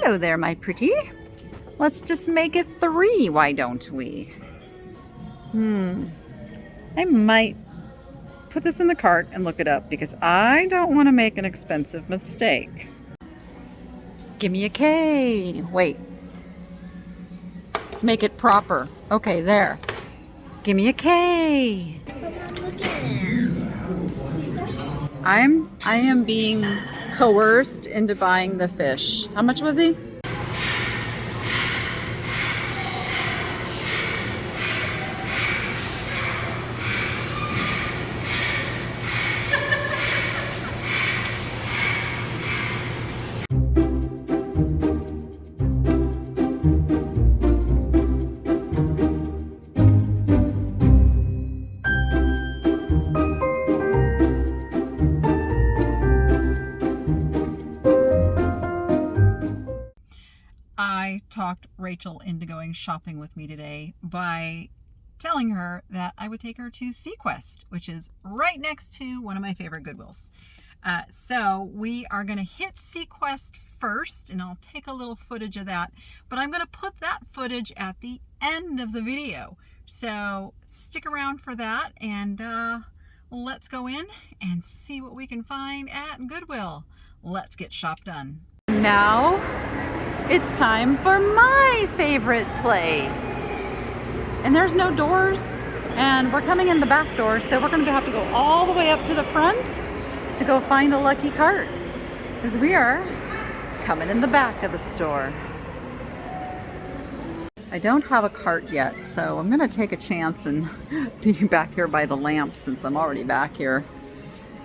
hello there, my pretty. Let's just make it 3, why don't we? I might put this in the cart and look it up because I don't want to make an expensive mistake. Give me a K. Wait. Let's make it proper. Okay, there. Give me a K. I am being coerced into buying the fish. How much was he? I talked Rachel into going shopping with me today by telling her that I would take her to Seaquest, which is right next to one of my favorite Goodwills. So we are going to hit Seaquest first, and I'll take a little footage of that, but I'm going to put that footage at the end of the video. So stick around for that, and let's go in and see what we can find at Goodwill. Let's get shop done. Now it's time for my favorite place. And there's no doors, and we're coming in the back door, so we're going to have to go all the way up to the front to go find a lucky cart, because we are coming in the back of the store. I don't have a cart yet, so I'm going to take a chance and be back here by the lamp since I'm already back here.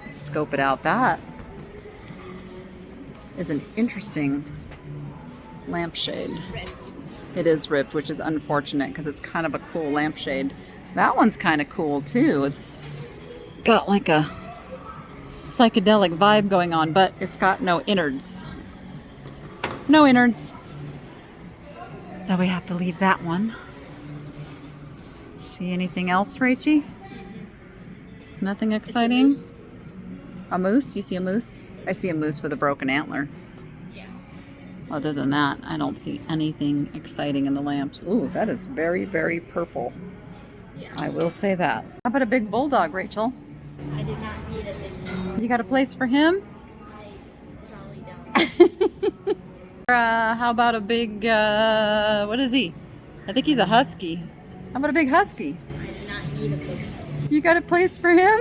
Scope it out. That is an interesting lampshade. It is ripped, which is unfortunate because it's kind of a cool lampshade. That one's kind of cool too. It's got like a psychedelic vibe going on, but it's got no innards. No innards. So we have to leave that one. See anything else, Rachie? Nothing exciting? A moose? You see a moose? I see a moose with a broken antler. Other than that, I don't see anything exciting in the lamps. Ooh, that is very, very purple. Yeah. I will say that. How about a big bulldog, Rachel? I do not need a big bulldog. You got a place for him? I probably don't. How about a big, what is he? I think he's a husky. How about a big husky? I do not need a big husky. You got a place for him?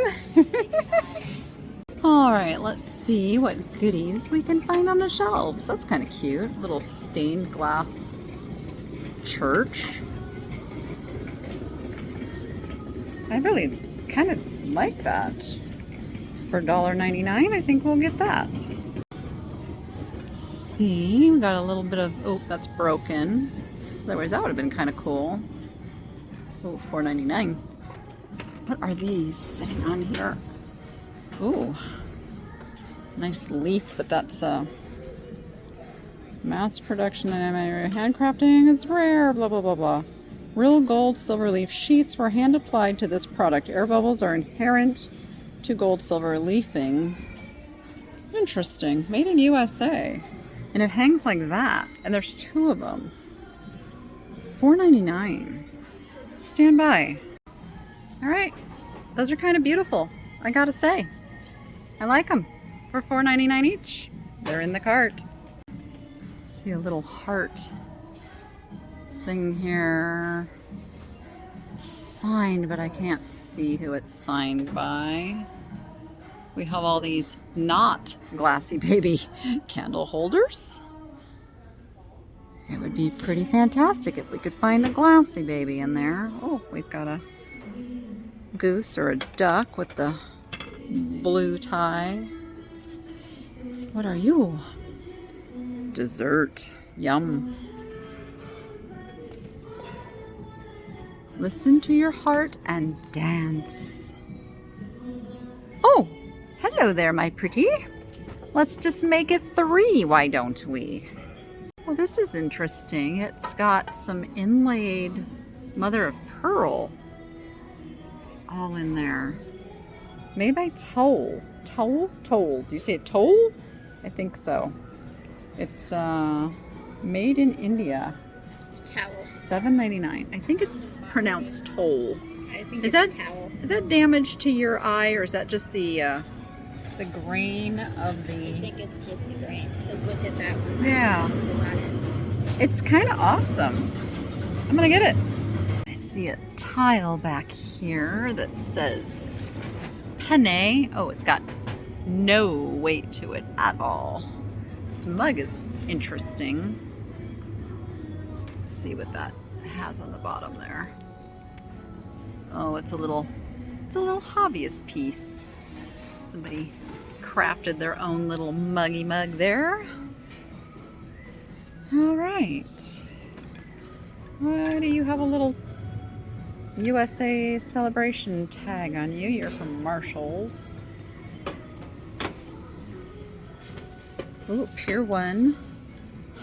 All right, let's see what goodies we can find on the shelves. That's kind of cute. Little stained glass church. I really kind of like that. For $1.99, I think we'll get that. Let's see, we got a little bit of, oh, that's broken. Otherwise, that would have been kind of cool. Oh, $4.99. What are these sitting on here? Ooh, nice leaf, but that's mass production and handcrafting is rare, blah, blah, blah, blah. Real gold silver leaf sheets were hand applied to this product. Air bubbles are inherent to gold silver leafing. Interesting. Made in USA. And it hangs like that. And there's 2 of them. $4.99. Stand by. All right. Those are kind of beautiful, I gotta say. I like them for $4.99 each. They're in the cart. See a little heart thing here. It's signed, but I can't see who it's signed by. We have all these not glassy baby candle holders. It would be pretty fantastic if we could find a glassy baby in there. Oh, we've got a goose or a duck with the blue tie. What are you? Dessert. Yum. Listen to your heart and dance. Oh, hello there, my pretty. Let's just make it 3, why don't we? Well, this is interesting. It's got some inlaid mother of pearl all in there. Made by Towle. Towle? Towle. Do you say Towle? I think so. It's Made in India. Towel. $7.99. I think it's pronounced Towle. I think Is it's that towel. is that damage to your eye, or is that just the grain of I the? think it's just the grain. Because look at that one. Yeah. It's also got it. It's kind of awesome. I'm gonna get it. I see a tile back here that says penne. Oh, it's got no weight to it at all. This mug is interesting. Let's see what that has on the bottom there. Oh, it's a little hobbyist piece. Somebody crafted their own little muggy mug there. All right. Why do you have a little USA celebration tag on you? You're from Marshall's. Ooh, Pier 1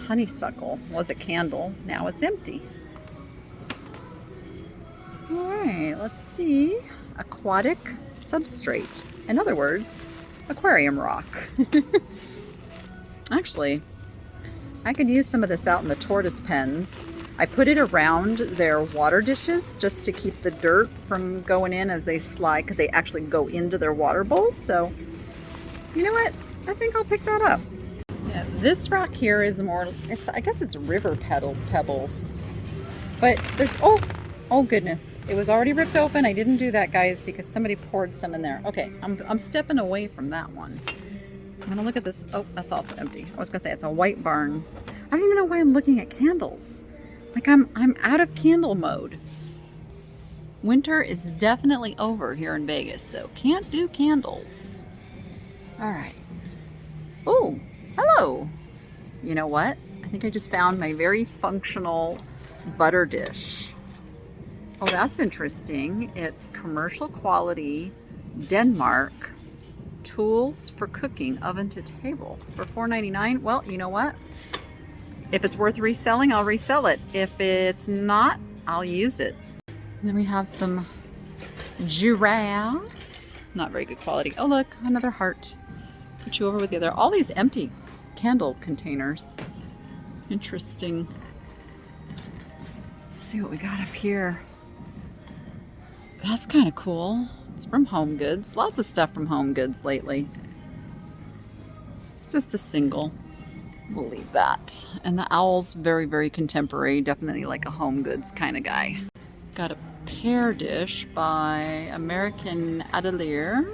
honeysuckle. Was a candle. Now it's empty. All right, let's see. Aquatic substrate. In other words, aquarium rock. Actually, I could use some of this out in the tortoise pens. I put it around their water dishes just to keep the dirt from going in as they slide, because they actually go into their water bowls. So, you know what? I think I'll pick that up. Yeah, this rock here is more, I guess it's river pebbles. But there's, oh goodness, it was already ripped open. I didn't do that, guys, because somebody poured some in there. Okay, I'm stepping away from that one. I'm gonna look at this. Oh, that's also empty. I was gonna say it's a white barn. I don't even know why I'm looking at candles. Like I'm out of candle mode. Winter is definitely over here in Vegas, so can't do candles. All right. Oh, hello. You know what? I think I just found my very functional butter dish. Oh, that's interesting. It's commercial quality Denmark tools for cooking, oven to table for $4.99. Well, you know what? If it's worth reselling, I'll resell it. If it's not, I'll use it. And then we have some giraffes. Not very good quality. Oh, look, another heart. Put you over with the other. All these empty candle containers. Interesting. Let's see what we got up here. That's kind of cool. It's from Home Goods. Lots of stuff from Home Goods lately. It's just a single. We'll leave that. And the owl's very, very contemporary. Definitely like a Home Goods kind of guy. Got a pear dish by American Atelier.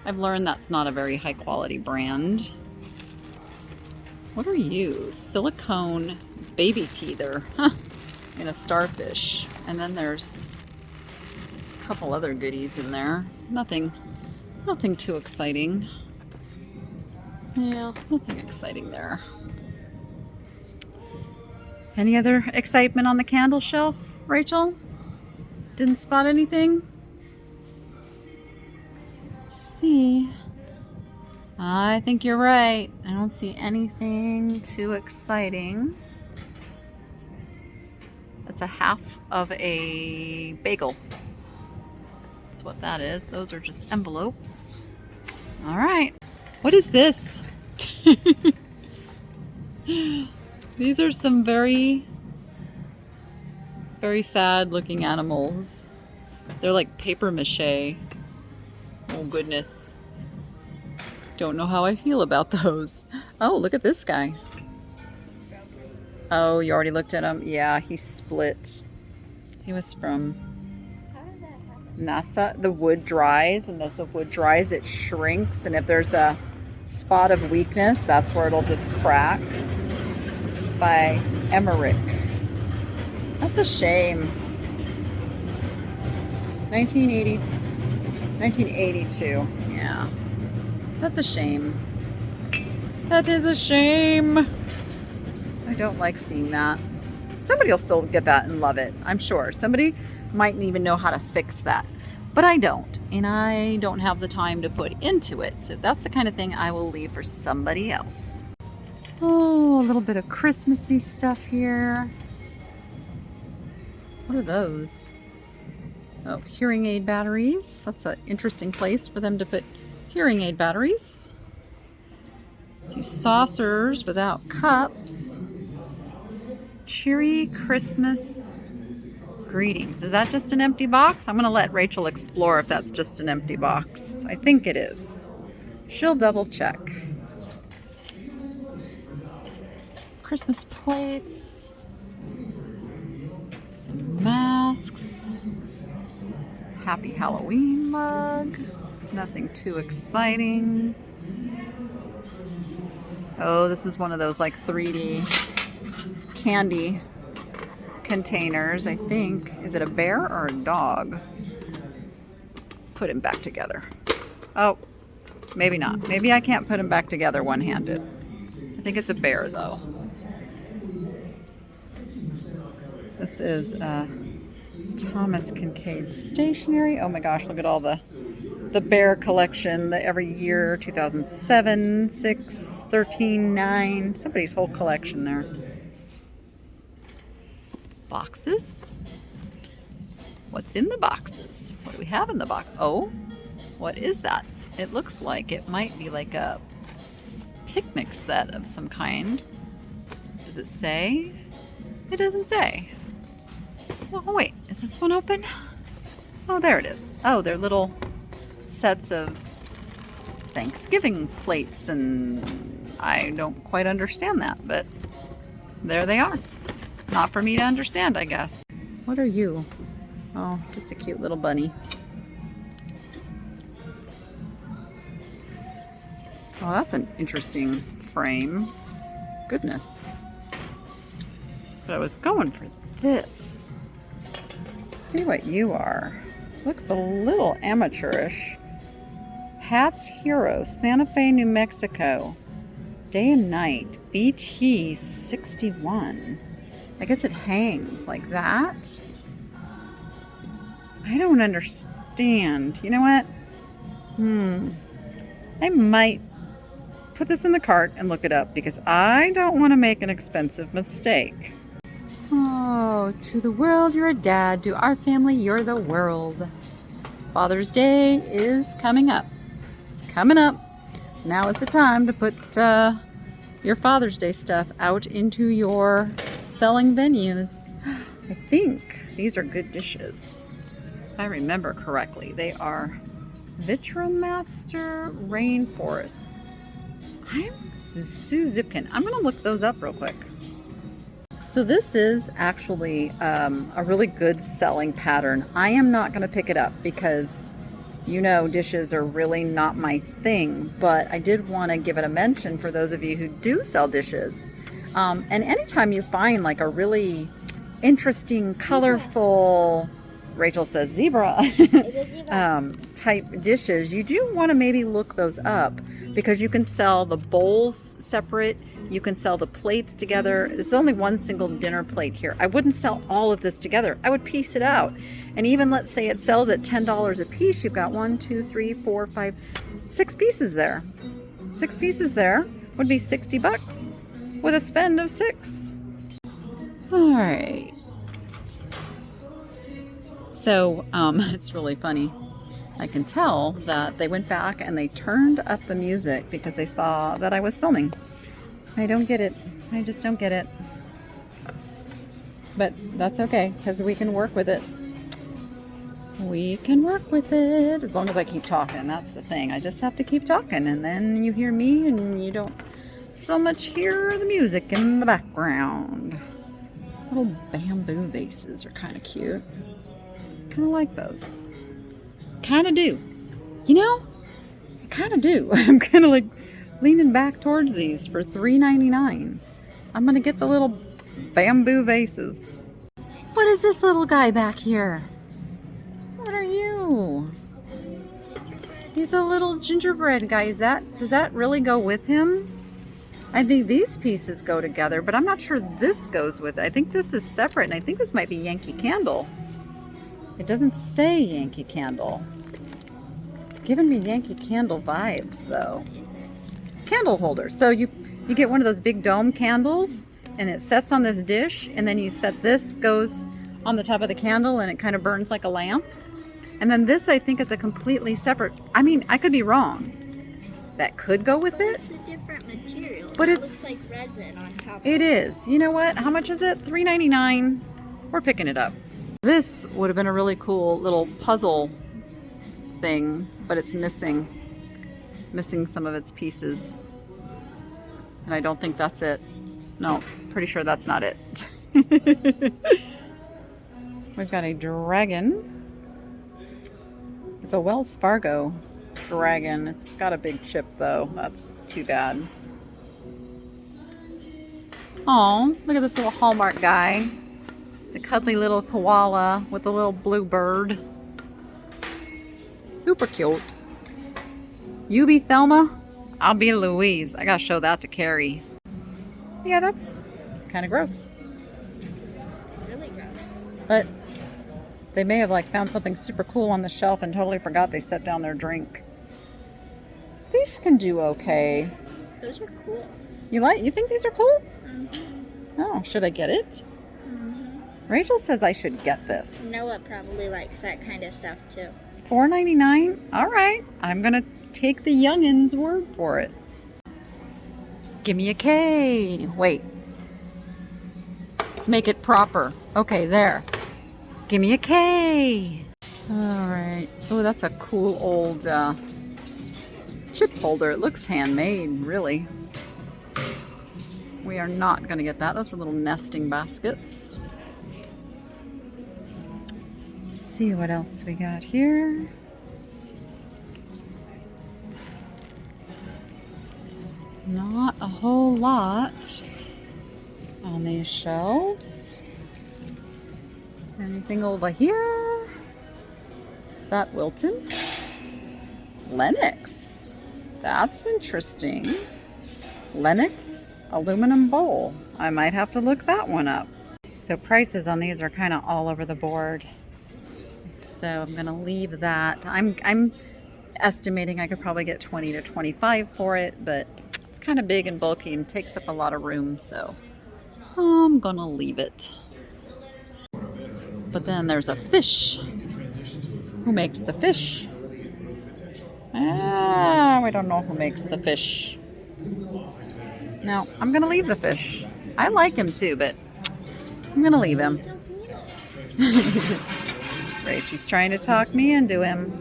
I've learned that's not a very high quality brand. What are you? Silicone baby teether. Huh. In a starfish. And then there's a couple other goodies in there. Nothing too exciting. Yeah, nothing exciting there. Any other excitement on the candle shelf, Rachel? Didn't spot anything? Let's see. I think you're right. I don't see anything too exciting. It's a half of a bagel. That's what that is. Those are just envelopes. All right. What is this? These are some very, very sad looking animals. They're like paper mache. Oh goodness. Don't know how I feel about those. Oh, look at this guy. Oh, you already looked at him? Yeah, he split. He was from How does that happen? NASA. The wood dries, and as the wood dries, it shrinks. And if there's a spot of weakness, that's where it'll just crack. By Emmerich. That's a shame. 1982. Yeah. That's a shame. That is a shame. I don't like seeing that. Somebody will still get that and love it, I'm sure. Somebody might even know how to fix that. But I don't. And I don't have the time to put into it. So that's the kind of thing I will leave for somebody else. Oh, a little bit of Christmassy stuff here. What are those? Oh, hearing aid batteries. That's an interesting place for them to put hearing aid batteries. See, saucers without cups. Cheery Christmas greetings. Is that just an empty box? I'm going to let Rachel explore if that's just an empty box. I think it is. She'll double check. Christmas plates. Some masks. Happy Halloween mug. Nothing too exciting. Oh, this is one of those like 3D candy containers, I think. Is it a bear or a dog? Put him back together. Oh, maybe not. Maybe I can't put him back together one-handed. I think it's a bear though. This is Thomas Kincaid stationery. Oh my gosh, look at all the bear collection, the every year, 2007, 6, 13, 9, somebody's whole collection there. Boxes. What's in the boxes? What do we have in the box? Oh, what is that? It looks like it might be like a picnic set of some kind. Does it say? It doesn't say. Oh, wait, is this one open? Oh, there it is. Oh, they're little sets of Thanksgiving plates, and I don't quite understand that, but there they are. Not for me to understand, I guess. What are you? Oh, just a cute little bunny. Oh, that's an interesting frame. Goodness. But I was going for this. Let's see what you are. Looks a little amateurish. Hats Hero, Santa Fe, New Mexico. Day and night. BT 61. I guess it hangs like that. I don't understand. You know what? I might put this in the cart and look it up because I don't want to make an expensive mistake. Oh, to the world you're a dad. To our family you're the world. Father's Day is coming up. It's coming up. Now is the time to put your Father's Day stuff out into your selling venues. I think these are good dishes. If I remember correctly, they are Vitrimaster Rainforest. Sue Zipkin. I'm going to look those up real quick. So this is actually a really good selling pattern. I am not going to pick it up because, you know, dishes are really not my thing, but I did want to give it a mention for those of you who do sell dishes. And anytime you find like a really interesting, colorful, Rachel says zebra, type dishes, you do want to maybe look those up because you can sell the bowls separate. You can sell the plates together. There's only one single dinner plate here. I wouldn't sell all of this together. I would piece it out. And even let's say it sells at $10 a piece. You've got 1, 2, 3, 4, 5, 6 pieces there. 6 pieces there would be $60 with a spend of 6. All right. So it's really funny. I can tell that they went back and they turned up the music because they saw that I was filming. I don't get it. I just don't get it. But that's okay because we can work with it. We can work with it as long as I keep talking. That's the thing. I just have to keep talking and then you hear me and you don't so much hear the music in the background. Little bamboo vases are kind of cute. Kind of like those. Kind of do. You know, I kind of do. I'm kind of like leaning back towards these for $3.99. I'm going to get the little bamboo vases. What is this little guy back here? What are you? He's a little gingerbread guy. Does that really go with him? I think these pieces go together, but I'm not sure this goes with it. I think this is separate, and I think this might be Yankee Candle. It doesn't say Yankee Candle. It's giving me Yankee Candle vibes, though. Candle holder. So you get one of those big dome candles, and it sets on this dish, and then you set this, goes on the top of the candle, and it kind of burns like a lamp. And then this, I think, is a completely separate. I mean, I could be wrong. That could go with it. What's the different material. But It it's looks like resin on top. It is. You know what? How much is it? $3.99. We're picking it up. This would have been a really cool little puzzle thing, but it's missing some of its pieces. And I don't think that's it. No, pretty sure that's not it. We've got a dragon. It's a Wells Fargo dragon. It's got a big chip though. That's too bad. Oh, look at this little Hallmark guy. The cuddly little koala with the little blue bird. Super cute. You be Thelma, I'll be Louise. I gotta show that to Carrie. Yeah, that's kind of gross. Really gross. But they may have like found something super cool on the shelf and totally forgot they set down their drink. These can do okay. Those are cool. You think these are cool? Mm-hmm. Oh, should I get it? Mm-hmm. Rachel says I should get this. Noah probably likes that kind of stuff too. $4.99? All right. I'm going to take the youngin's word for it. Give me a K. Wait. Let's make it proper. Okay, there. Give me a K. All right. Oh, that's a cool old chip holder. It looks handmade, really. We are not going to get that. Those are little nesting baskets. Let's see what else we got here. Not a whole lot on these shelves. Anything over here? Is that Wilton? Lennox. That's interesting. Lennox aluminum bowl. I might have to look that one up. So prices on these are kind of all over the board. So I'm going to leave that. I'm estimating I could probably get 20 to 25 for it, but it's kind of big and bulky and takes up a lot of room, so I'm going to leave it. But then there's a fish. Who makes the fish? We don't know who makes the fish. No, I'm going to leave the fish. I like him too, but I'm going to leave him. Rachel's trying to talk me into him.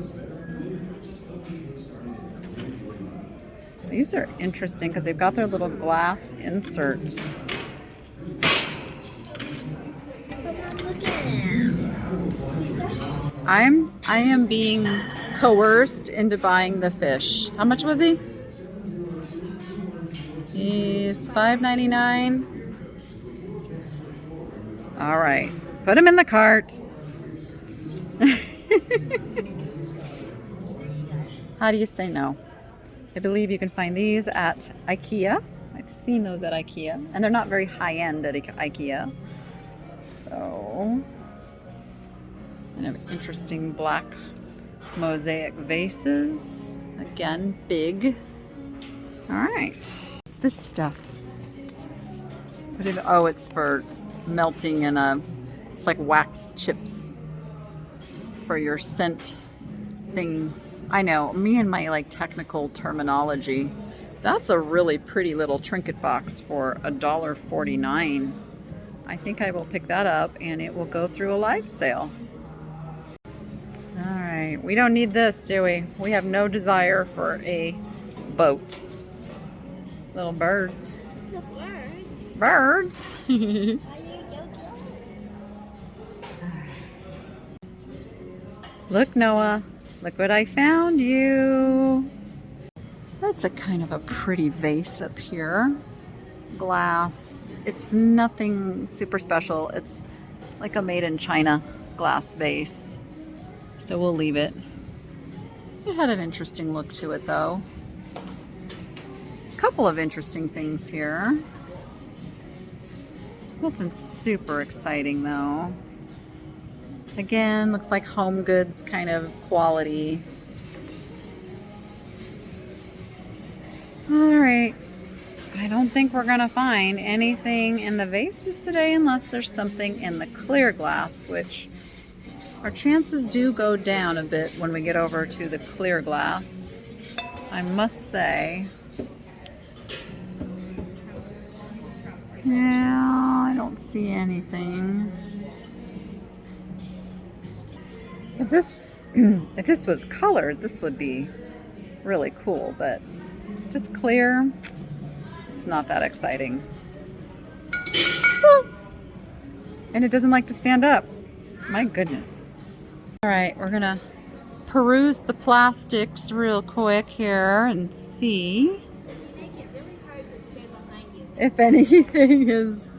These are interesting because they've got their little glass inserts. I am being coerced into buying the fish. How much was he? He's $5.99. All right, put him in the cart. How do you say no? I believe you can find these at IKEA. I've seen those at IKEA, and they're not very high-end at IKEA. So, kind of interesting black mosaic vases. Again, big. All right. What's this stuff? Oh, it's for melting in it's like wax chips for your scent things. I know, me and my like technical terminology. That's a really pretty little trinket box for $1.49. I think I will pick that up and it will go through a live sale. All right, we don't need this, do we? We have no desire for a boat. Little birds. The birds. Birds. Why do you go Look, Noah. Look what I found you. That's a kind of a pretty vase up here. Glass. It's nothing super special. It's like a made in China glass vase. So we'll leave it. It had an interesting look to it though. A couple of interesting things here. Nothing super exciting though. Again, looks like home goods kind of quality. All right. I don't think we're going to find anything in the vases today unless there's something in the clear glass, which our chances do go down a bit when we get over to the clear glass, I must say. Yeah, I don't see anything. If this if this was colored, this would be really cool, but just clear, it's not that exciting. And it doesn't like to stand up. My goodness. All right, we're gonna peruse the plastics real quick here and see if anything is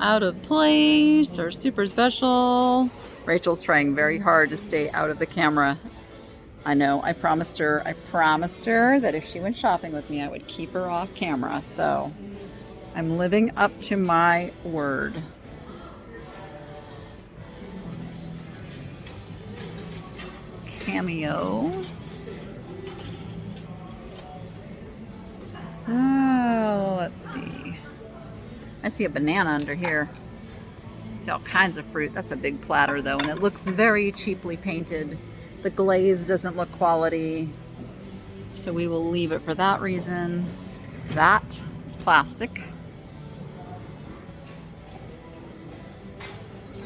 out of place or super special. Rachel's trying very hard to stay out of the camera. I know, I promised her that if she went shopping with me, I would keep her off camera. So I'm living up to my word. Cameo. Oh, let's see. I see a banana under here. I see all kinds of fruit. That's a big platter though, and it looks very cheaply painted. The glaze doesn't look quality, so we will leave it for that reason. That is plastic.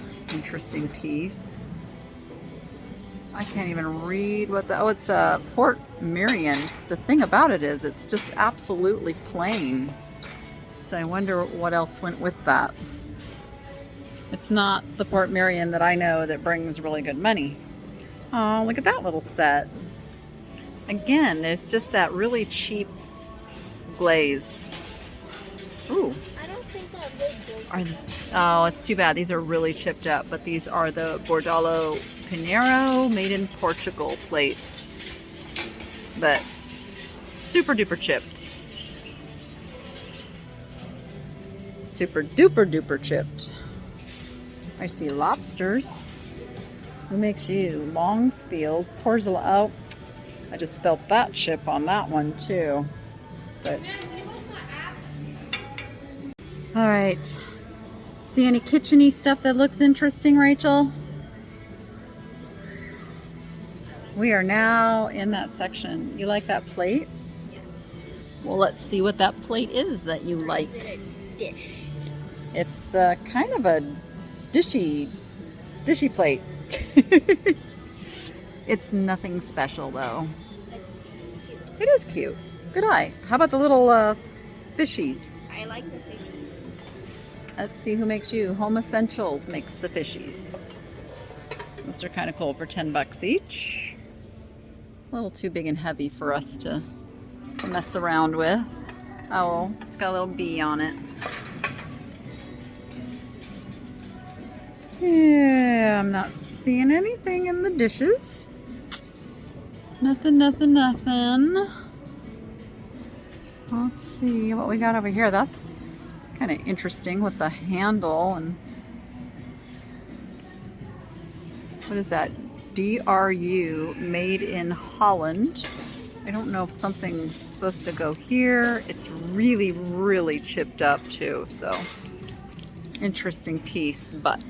It's an interesting piece. I can't even read what the, oh, it's a Port Merion. The thing about it is it's just absolutely plain. So I wonder what else went with that. It's not the Port Merion that I know that brings really good money. Oh, look at that little set. Again, there's just that really cheap glaze. Ooh. I don't think that would go. Oh, it's too bad. These are really chipped up, but these are the Bordalo Pinheiro made in Portugal plates. But super duper chipped. Super duper duper chipped. I see lobsters. Who makes you? Long spiel. Porcelain. Oh, I just felt that chip on that one too. But all right. See any kitchen-y stuff that looks interesting, Rachel? We are now in that section. You like that plate? Yeah. Well, let's see what that plate is that you like. Dish. It's kind of a dishy plate. It's nothing special though. It's cute. It is cute. Good eye. How about the little fishies? I like the fishies. Let's see who makes you. Home Essentials makes the fishies. Those are kind of cool for $10 each. A little too big and heavy for us to mess around with. Oh, it's got a little bee on it. Yeah, I'm not seeing anything in the dishes. Nothing. Let's see what we got over here. That's kind of interesting with the handle and what is that? DRU, made in Holland. I don't know if something's supposed to go here. It's really, really chipped up too, so interesting piece, but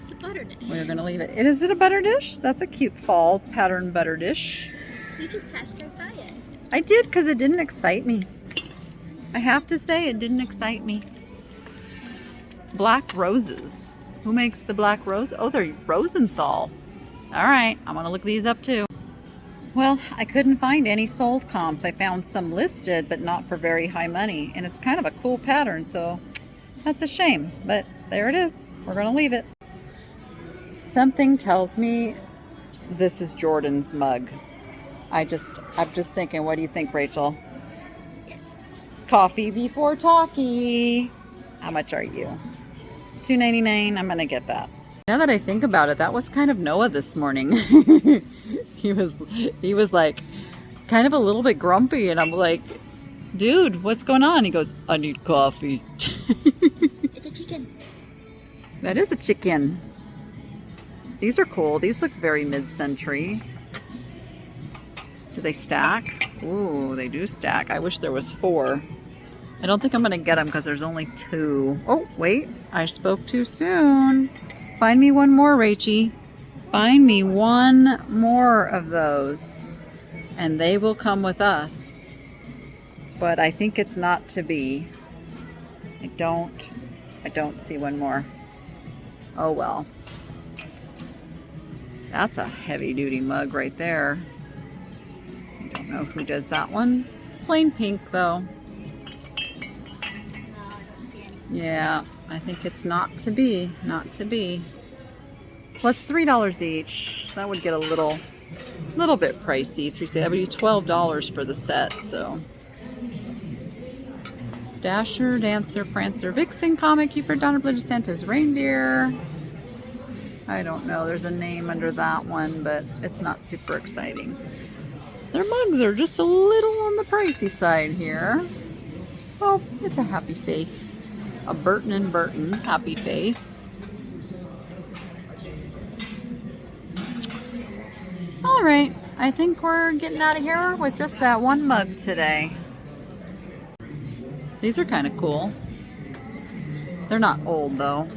It's a butter dish. we're gonna leave it. Is it a butter dish? That's a cute fall pattern butter dish. You just passed right by it. I did because it didn't excite me. I have to say it didn't excite me. Black roses. Who makes the black rose? Oh, they're Rosenthal. All right, I'm gonna look these up too. Well, I couldn't find any sold comps. I found some listed, but not for very high money. And it's kind of a cool pattern, so that's a shame. But there it is. We're gonna leave it. Something tells me this is Jordan's mug. I'm just thinking, what do you think, Rachel? Yes. Coffee before talkie. How much are you? $2.99. I'm gonna get that. Now that I think about it, that was kind of Noah this morning. he was like kind of a little bit grumpy, and I'm like, dude, what's going on? He goes, I need coffee. It's a chicken. That is a chicken. These are cool. These look very mid-century. Do they stack? Ooh, they do stack. I wish there was 4. I don't think I'm gonna get them because there's only 2. Oh, wait, I spoke too soon. Find me one more, Rachie. Find me one more of those, and they will come with us. But I think it's not to be. I don't see one more. Oh well. That's a heavy duty mug right there. I don't know who does that one. Plain pink though. No, I don't see any. Yeah, I think it's not to be. Not to be. Plus $3 each. That would get a little bit pricey. That would be $12 for the set, so. Dasher, Dancer, Prancer, Vixen, Comet Keeper, Donner, Blue, Santa's Reindeer. I don't know. There's a name under that one, but it's not super exciting. Their mugs are just a little on the pricey side here. Oh, it's a happy face. A Burton and Burton happy face. All right, I think we're getting out of here with just that one mug today. These are kind of cool. They're not old though.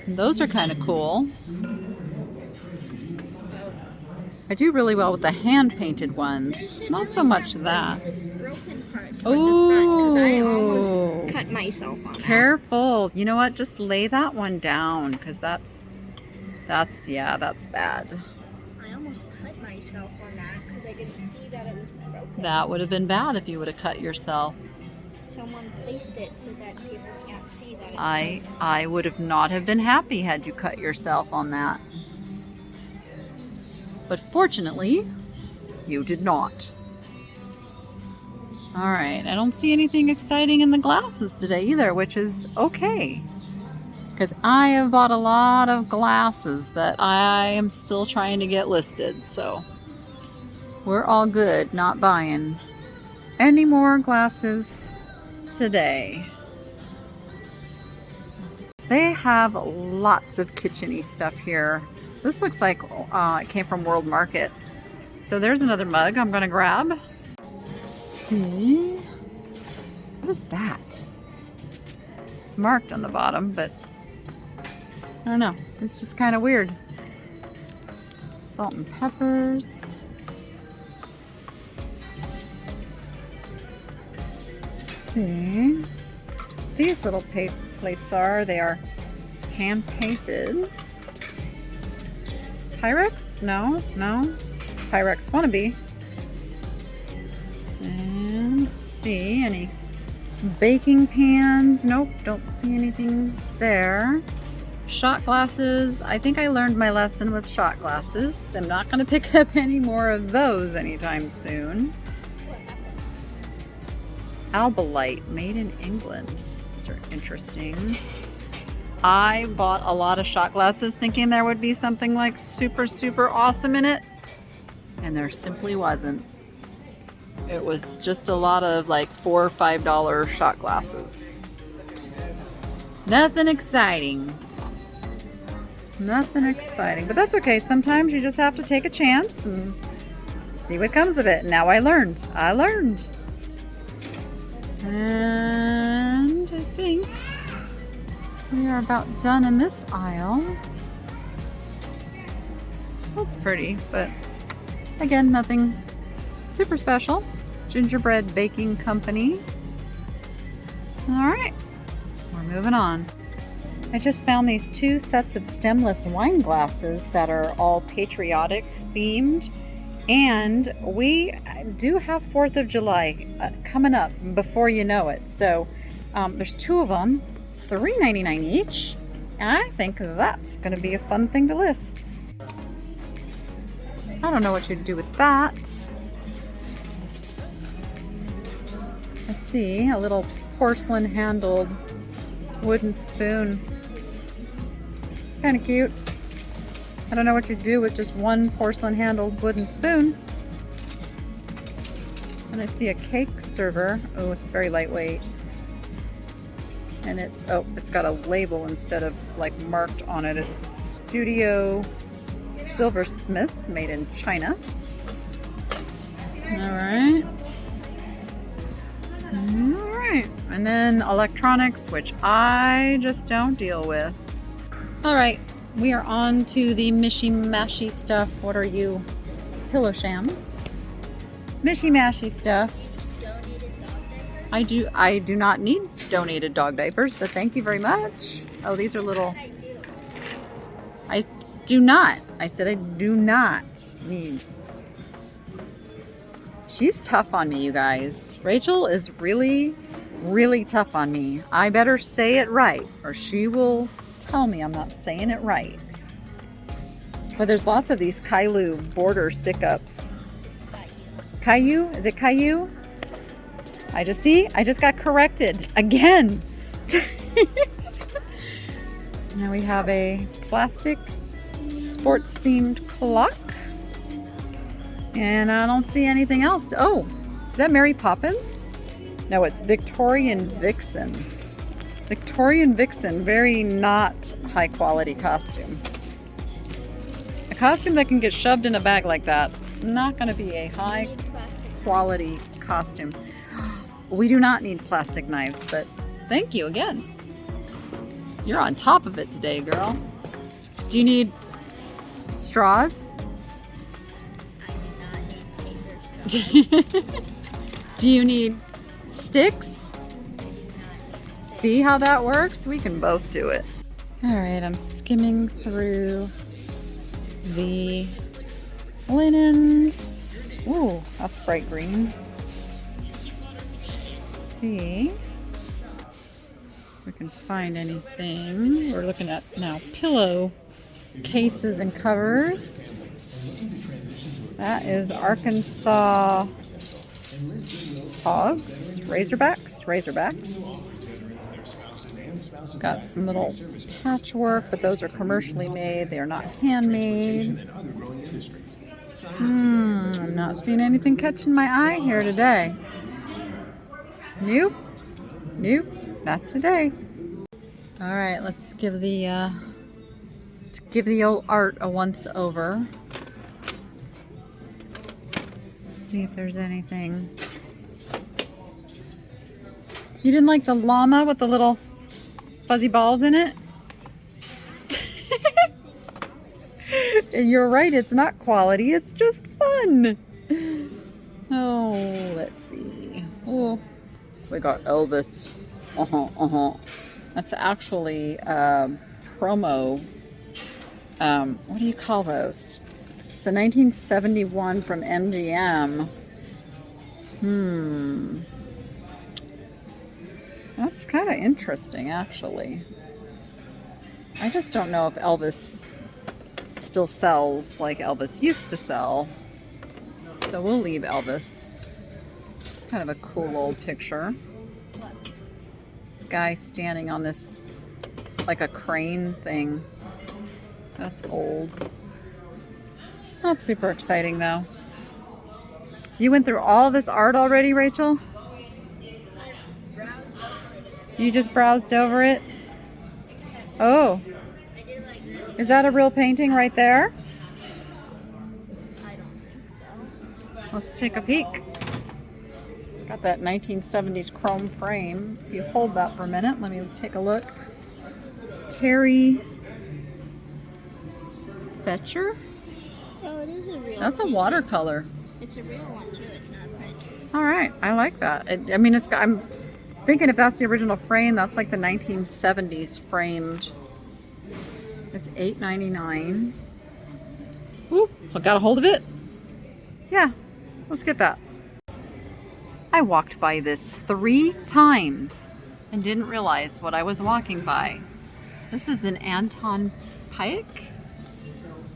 Those are kind of cool. I do really well with the hand-painted ones. Not so much that. Broken parts Oh, I almost cut myself on that. Careful. You know what? Just lay that one down because that's bad. I almost cut myself on that because I didn't see that it was broken. That would have been bad if you would have cut yourself. Someone placed it so that people can't see that. I would have not have been happy had you cut yourself on that. But fortunately, you did not. All right, I don't see anything exciting in the glasses today either, which is okay. Because I have bought a lot of glasses that I am still trying to get listed, so we're all good not buying any more glasses today. They have lots of kitchen-y stuff here. This looks like it came from World Market. So there's another mug I'm gonna grab. Let's see, what is that? It's marked on the bottom, but I don't know. It's just kind of weird. Salt and peppers. Let's see. These little plates they are hand painted. Pyrex? No. Pyrex wannabe. And let's see, any baking pans? Nope, don't see anything there. Shot glasses. I think I learned my lesson with shot glasses. I'm not going to pick up any more of those anytime soon. Albalite, made in England. These are interesting. I bought a lot of shot glasses thinking there would be something like super, super awesome in it. And there simply wasn't. It was just a lot of like $4 or $5 shot glasses. Nothing exciting. Nothing exciting. But that's okay. Sometimes you just have to take a chance and see what comes of it. Now I learned. And I think we are about done in this aisle. That's pretty, but again, nothing super special. Gingerbread Baking Company. All right, we're moving on. I just found these 2 sets of stemless wine glasses that are all patriotic themed. And we do have 4th of July coming up before you know it. So there's 2 of them, $3.99 each. And I think that's going to be a fun thing to list. I don't know what you'd do with that. I see a little porcelain handled wooden spoon. Kind of cute. I don't know what you'd do with just one porcelain handled wooden spoon. And I see a cake server. Oh, it's very lightweight. And it's got a label instead of like marked on it. It's Studio Silversmiths, made in China. All right. And then electronics, which I just don't deal with. All right, we are on to the mishy-mashy stuff. What are you? Pillow shams. Mishy-mashy stuff. Donated dog diapers? I do not need donated dog diapers, but thank you very much. Oh, these are little. I do not. I said I do not need. She's tough on me, you guys. Rachel is really, really tough on me. I better say it right, or she will tell me I'm not saying it right. But there's lots of these Caillou border stick-ups. Caillou? Is it Caillou? I just got corrected again. Now we have a plastic sports-themed clock. And I don't see anything else. Oh, is that Mary Poppins? No, it's Victorian Vixen. Victorian Vixen, very not high quality costume. A costume that can get shoved in a bag like that, not going to be a high quality costume. We do not need plastic knives, but thank you again. You're on top of it today, girl. Do you need straws? Do you need sticks? See how that works? We can both do it. All right, I'm skimming through the linens. Ooh, that's bright green. Let's see if we can find anything. We're looking at now pillow cases and covers. That is Arkansas hogs, razorbacks. Got some little patchwork, but those are commercially made. They are not handmade. I'm not seeing anything catching my eye here today. Nope, not today. All right, let's give the old art a once over. See if there's anything. You didn't like the llama with the little fuzzy balls in it? And you're right, it's not quality, it's just fun. Oh, let's see. Oh, we got Elvis. That's actually promo. What do you call those? It's a 1971 from MGM. That's kind of interesting, actually. I just don't know if Elvis still sells like Elvis used to sell. So we'll leave Elvis. It's kind of a cool old picture. This guy standing on this, like a crane thing. That's old. Not super exciting though. You went through all this art already, Rachel? You just browsed over it? Oh. Is that a real painting right there? I don't think so. Let's take a peek. It's got that 1970s chrome frame. If you hold that for a minute, let me take a look. Terry Fetcher? Oh, it is a real That's a painting. watercolor. It's a real one too, it's not a print. All right, I like that. I mean, it's. I'm thinking if that's the original frame, that's like the 1970s framed. It's $8.99. Ooh, I got a hold of it. Yeah, let's get that. I walked by this 3 times and didn't realize what I was walking by. This is an Anton Piech.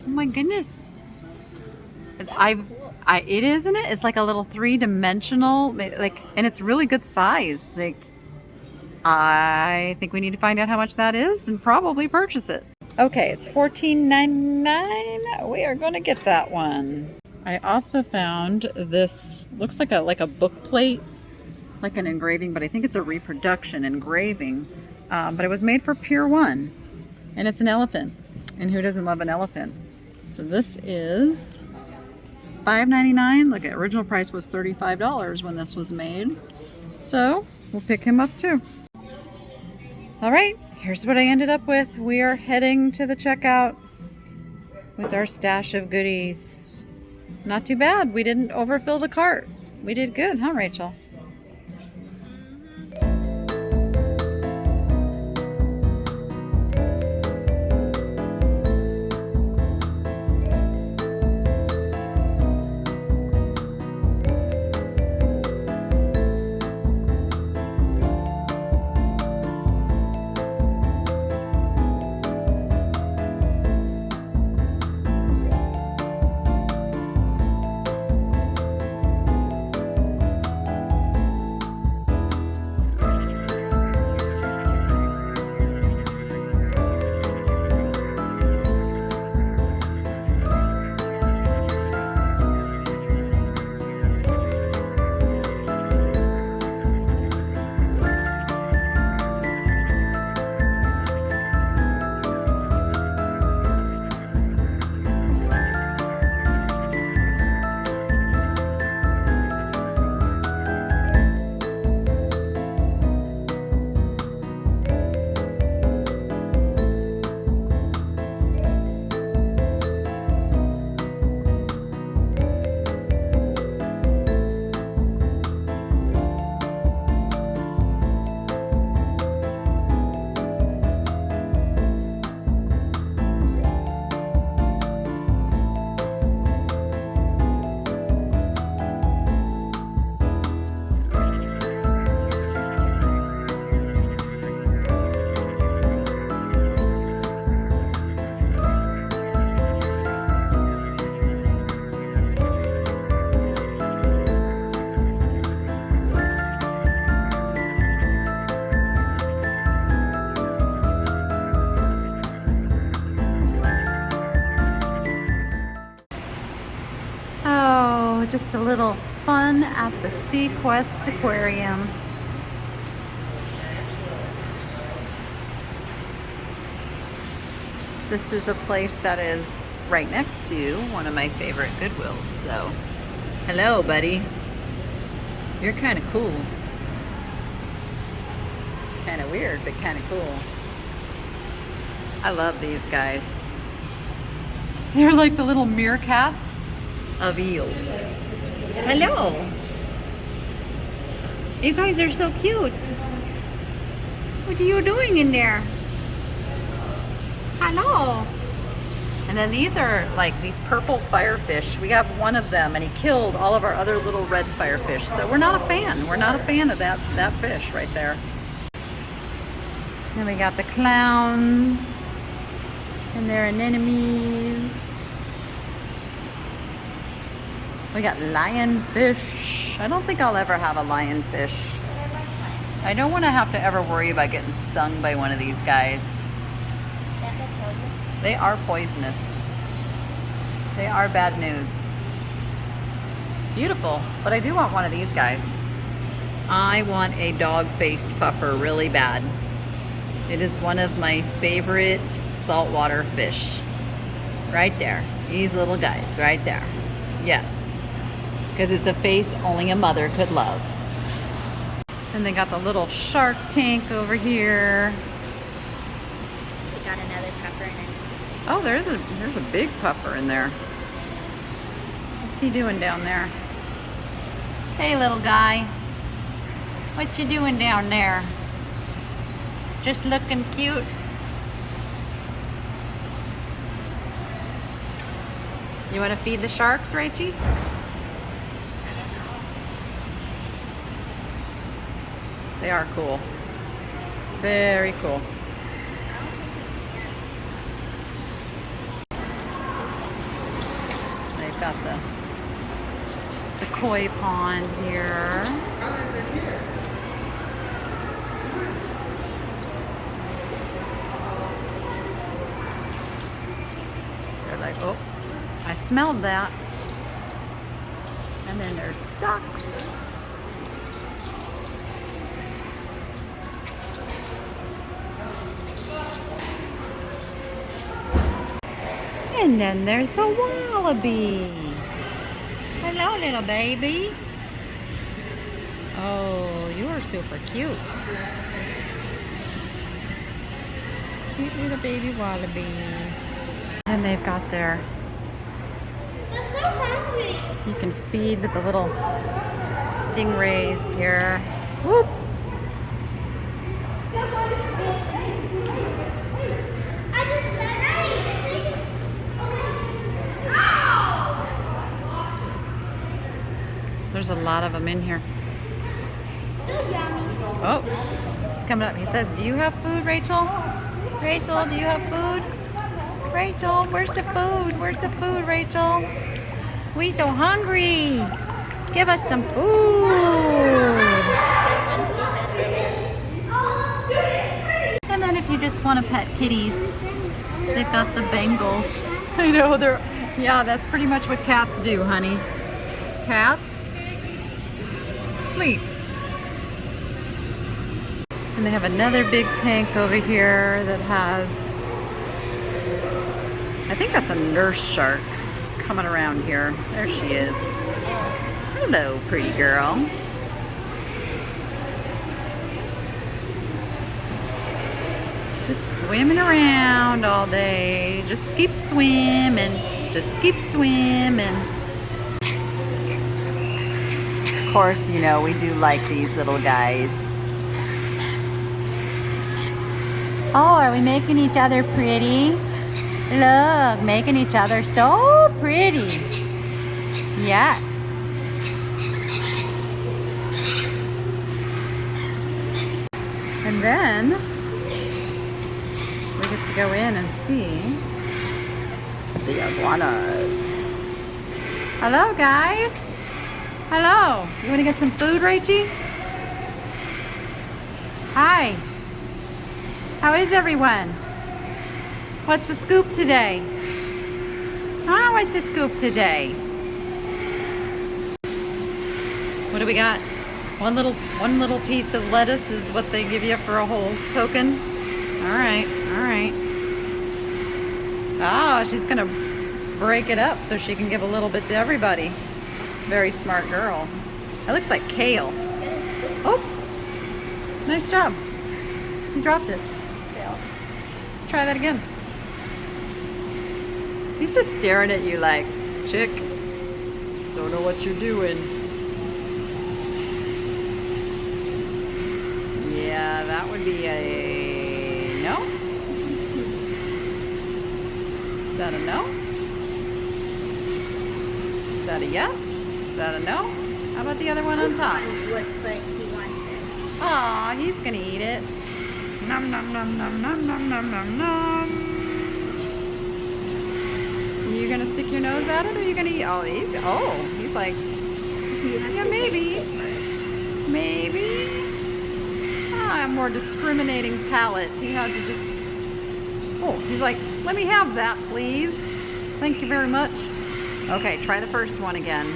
Oh my goodness. It is, isn't it? It's like a little 3-dimensional, like, and it's really good size. Like, I think we need to find out how much that is and probably purchase it. Okay, it's $14.99. We are going to get that one. I also found this, looks like a book plate, like an engraving, but I think it's a reproduction engraving. But it was made for Pier 1, and it's an elephant. And who doesn't love an elephant? So this is $5.99. Look, original price was $35 when this was made. So we'll pick him up too. All right, here's what I ended up with. We are heading to the checkout with our stash of goodies. Not too bad. We didn't overfill the cart. We did good, huh, Rachel? Just a little fun at the Seaquest Aquarium. This is a place that is right next to one of my favorite Goodwills. So, hello, buddy. You're kind of cool. Kind of weird, but kind of cool. I love these guys. They're like the little meerkats of eels. Hello. You guys are so cute. What are you doing in there? Hello. And then these are like these purple firefish. We have one of them and he killed all of our other little red firefish. So we're not a fan. We're not a fan of that fish right there. Then we got the clowns and their anemones. We got lionfish. I don't think I'll ever have a lionfish. I don't want to have to ever worry about getting stung by one of these guys. They are poisonous. They are bad news. Beautiful, but I do want one of these guys. I want a dog-faced puffer really bad. It is one of my favorite saltwater fish. Right there. These little guys, right there. Yes. Because it's a face only a mother could love. And they got the little shark tank over here. We got another puffer in it. Oh, there's a big puffer in there. What's he doing down there? Hey, little guy. What you doing down there? Just looking cute? You want to feed the sharks, Rachie? They are cool. Very cool. They've got the koi pond here. They're like, oh, I smelled that. And then there's ducks. And then there's the wallaby. Hello, little baby. Oh, you are super cute. Cute little baby wallaby. And they've got their... They're so hungry. You can feed the little stingrays here. Whoop. There's a lot of them in here. So yummy. Oh, it's coming up. He says, do you have food, Rachel? Rachel, do you have food? Rachel, where's the food? Where's the food, Rachel? We so hungry. Give us some food. And then if you just want to pet kitties, they've got the Bengals. I know, yeah, that's pretty much what cats do, honey. Cats sleep. And they have another big tank over here that has, I think that's a nurse shark. It's coming around here. There she is. Hello, pretty girl. Just swimming around all day. Just keep swimming. Just keep swimming. Of course, you know, we do like these little guys. Oh, are we making each other pretty? Look, making each other so pretty. Yes. And then we get to go in and see the iguanas. Hello, guys. Hello. You want to get some food, Rachie? Hi. How is everyone? What's the scoop today? What's the scoop today? do we got? One little piece of lettuce is what they give you for a whole token. All right, all right. Oh, she's gonna break it up so she can give a little bit to everybody. Very smart girl. It looks like kale. Oh, nice job. You dropped it. Let's try that again. He's just staring at you like, chick, don't know what you're doing. Yeah, that would be a no. Is that a no? Is that a yes? Is that a no? How about the other one on top? Looks like he wants it. Aw, he's gonna eat it. Nom nom nom nom nom nom nom nom nom. You gonna stick your nose at it, or are you gonna eat? Oh, he's like, yeah, maybe, maybe. Ah, a more discriminating palate. He had to just. Oh, he's like, let me have that, please. Thank you very much. Okay, try the first one again.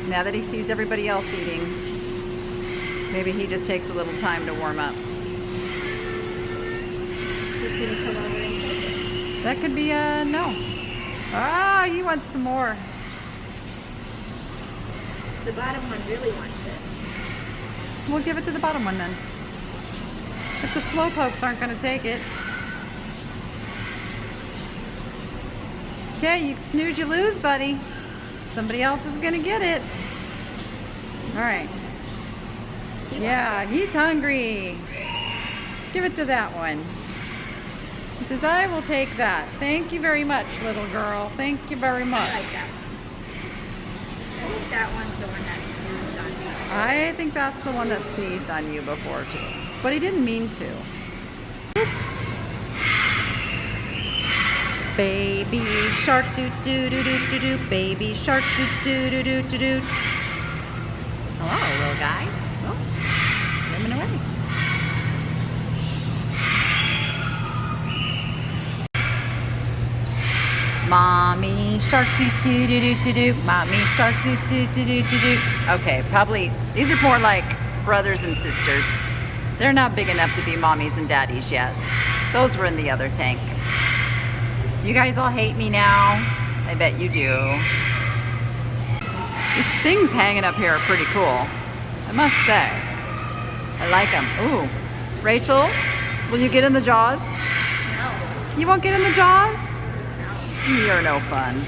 Now that he sees everybody else eating, maybe he just takes a little time to warm up. He's gonna come over and take it. That could be a no. Ah, he wants some more. The bottom one really wants it. We'll give it to the bottom one then. If the slow pokes aren't going to take it. Okay, you snooze, you lose, buddy. Somebody else is going to get it. All right. Yeah, he's hungry. Give it to that one. He says, I will take that. Thank you very much, little girl. Thank you very much. I like that one. I think that one's the one that sneezed on me. I think that's the one that sneezed on you before, too. But he didn't mean to. Baby shark doo doo doo doo doo doo. Baby shark doo doo doo doo doo doo. Hello, little guy. Oh, swimming away. Mommy shark doo doo doo doo doo. Mommy shark doo doo doo doo doo doo. Okay, probably these are more like brothers and sisters. They're not big enough to be mommies and daddies yet. Those were in the other tank. Do you guys all hate me now? I bet you do. These things hanging up here are pretty cool, I must say. I like them. Ooh, Rachel, will you get in the jaws? No. You won't get in the jaws? No. You're no fun.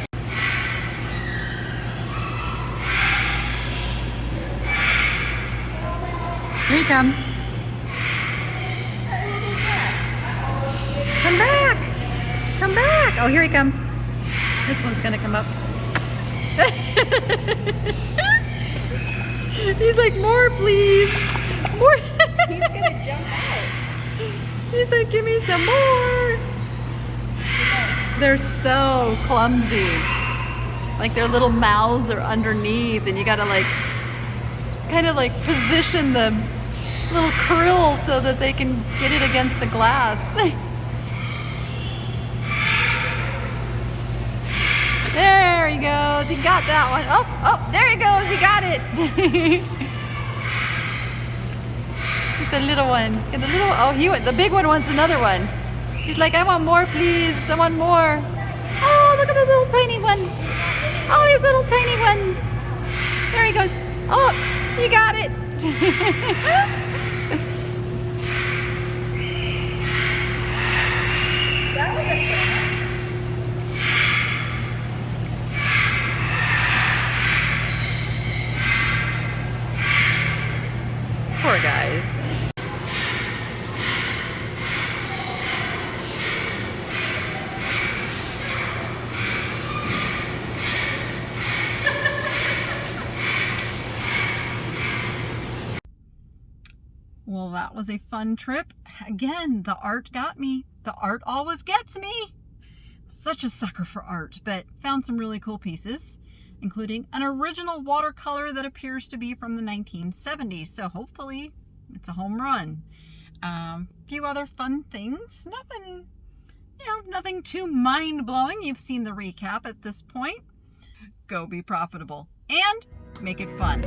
Here he comes. Come back! Come back! Oh, here he comes. This one's gonna come up. He's like, more please! More! He's gonna jump out. He's like, give me some more! They're so clumsy. Like their little mouths are underneath and you gotta like, kind of like position the little krill so that they can get it against the glass. There he goes. He got that one. Oh, there he goes. He got it. Get the little one. Get the little. Oh, the big one wants another one. He's like, I want more, please. I want more. Oh, look at the little tiny one. Oh, these little tiny ones. There he goes. Oh, you got it. That was a fun. Poor guys. Well, that was a fun trip. Again, the art got me. The art always gets me. I'm such a sucker for art, but found some really cool pieces, including an original watercolor that appears to be from the 1970s. So hopefully it's a home run. Few other fun things. Nothing, nothing too mind-blowing. You've seen the recap at this point. Go be profitable and make it fun.